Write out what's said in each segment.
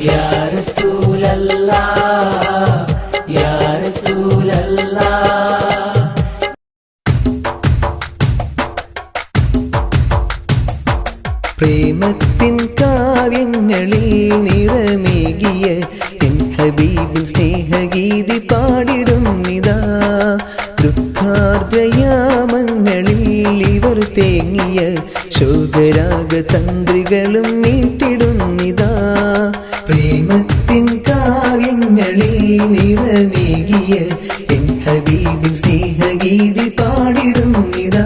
യാ റസൂലല്ലാഹ് യാ റസൂലല്ലാഹ്. പ്രേമത്തിൻ കാവ്യങ്ങളിൽ നിറമേകിയ എൻ ഹബീബിൻ സ്നേഹഗീതി പാടിടുന്നിതാ. ദുഃഖാർദ്രയാമങ്ങളിൽ ഇവർ തേങ്ങിയ ശോകരാഗ തന്ത്രികളും മീട്ടിടുന്നിതാ. പ്രേമത്തിൻ കാവ്യങ്ങളിൽ നിറമേകിയ എൻ ഹബീബിൻ സ്നേഹഗീതി പാടിടുന്നിതാ.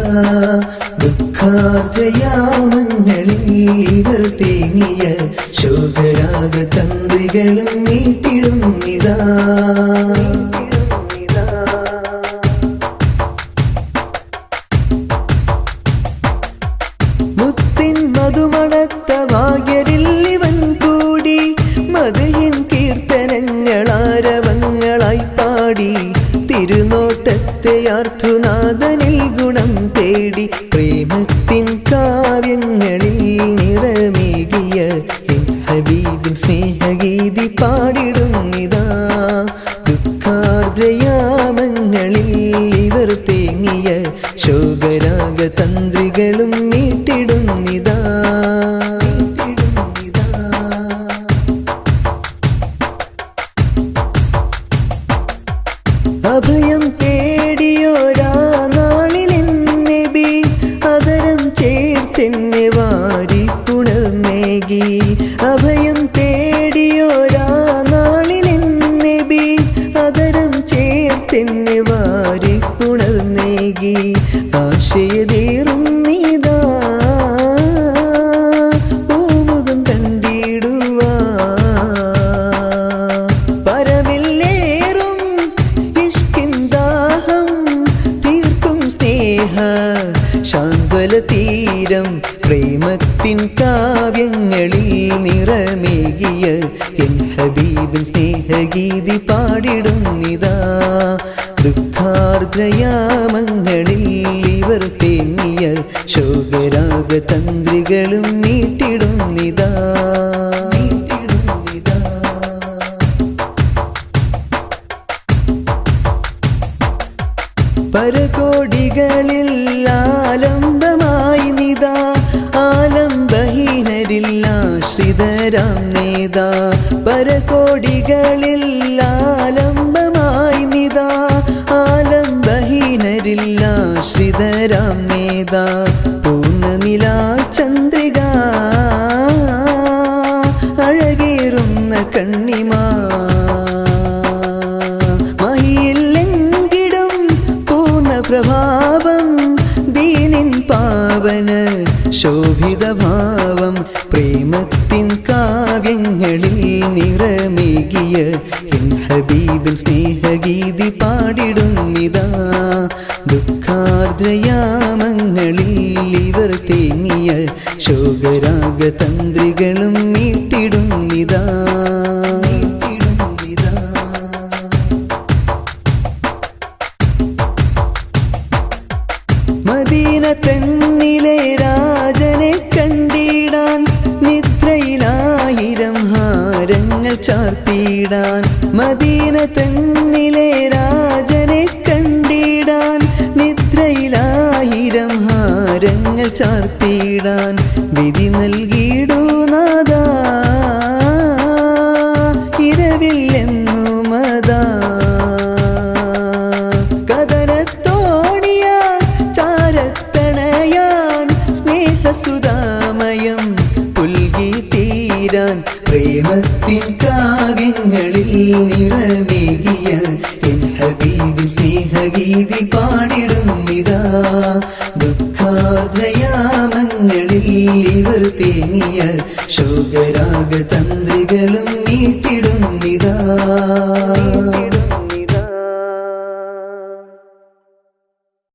ദുഃഖാർദ്രയാമങ്ങളിൽ ഇവർ തേങ്ങിയ ശോകരാഗ തന്ത്രികളും മീട്ടിടുന്നിതാ. മുത്തിൻ മധുമണത്ത ഭാഗ്യരിൽ ഇവൻ കൂടി മദഹിൻ കീർത്തനങ്ങളാരവങ്ങളായി പാടി. തിരുനോട്ടത്തെ അർത്ഥനാഥനിൽ ഗുണം തേടി. പ്രേമത്തിൻ കാവ്യങ്ങളിൽ നിറമേകിയ എൻ ഹബീബിൻ സ്നേഹഗീതി പാടിടുന്നിതാ. ദുഃഖാർദ്രയാമങ്ങളിൽ ഇവർ തേങ്ങിയ ശോകരാഗ തന്ത്രികളും മീട്ടിടുന്നിതാ. അഭയം തേടിയോരാ നാളിലെൻ നബി അതരം ചേർത്തെന്നെ വാരി പുണർന്നേകി. അഭയം തേടിയോരാ നാളിലെൻ നബി അതരം ചേർത്തെന്നെ വാരി പുണർന്നേകി. ആശയതേറും നീതാ പൂമുഖം കണ്ടിടുവാ. പരമില്ലേറും ഇഷ്കിൻ ദാഹം തീർക്കും സ്നേഹ ശാന്തല തീരം. പ്രേമത്തിൻ കാവ്യങ്ങളിൽ നിറമേകിയ എൻ ഹബീബിൻ സ്നേഹഗീതി പാടിടുന്നിതാ. ദുഃഖാർദ്രയാമങ്ങളിൽ ഇവർ തേങ്ങിയ ശോകരാഗ തന്ത്രികളും മീട്ടിടുന്നിതാ. പരകോടികളിൽ ആലംബമായി നിതാ ആലംബഹീനരിൽ ആശ്രിതരാം നേതാ. പരകോടികളിൽ ആലംബമായി നിതാ ആലംബഹീനരിൽ ആശ്രിതരാം നേതാ. പൂർണ്ണനിലാ ചന്ദ്രിക അഴകേറുന്ന കണ്ണിമാ പ്രഭാവം ദീനിൻ പാവന ശോഭിത ഭാവം. പ്രേമത്തിൻ കാവ്യങ്ങളിൽ നിറമേകിയ എൻ ഹബീബിൻ സ്നേഹഗീതി പാടിടുന്നിതാ. ദുഃഖാർദ്രയാമങ്ങളിൽ ഇവർ തേങ്ങിയ ശോകരാഗ തന്ത്രികളും മീട്ടിടുന്നിതാ. മദീന തന്നിലെ രാജനെ കണ്ടിടാൻ നിദ്രയിലായിരം ഹാരങ്ങൾ ചാർത്തിടാൻ. മദീന തന്നിലെ രാജനെ കണ്ടിടാൻ നിദ്രയിലായിരം ഹാരങ്ങൾ ചാർത്തിടാൻ. വിധി നൽകിയിടുന്നതാ ഇരവില്ലെന്നു മതാ. സുധാമയം പുൽകി തീരാൻ. പ്രേമത്തിൻ കാവ്യങ്ങളിൽ നിറമേകിയ എൻ ഹബീബിൻ സ്നേഹഗീതി പാടിടുന്നിതാ. ദുഃഖാർദ്രയാമങ്ങളിൽ ഇവർ തേങ്ങിയ ശോകരാഗ തന്ത്രികളും മീട്ടിടുന്നിതാ.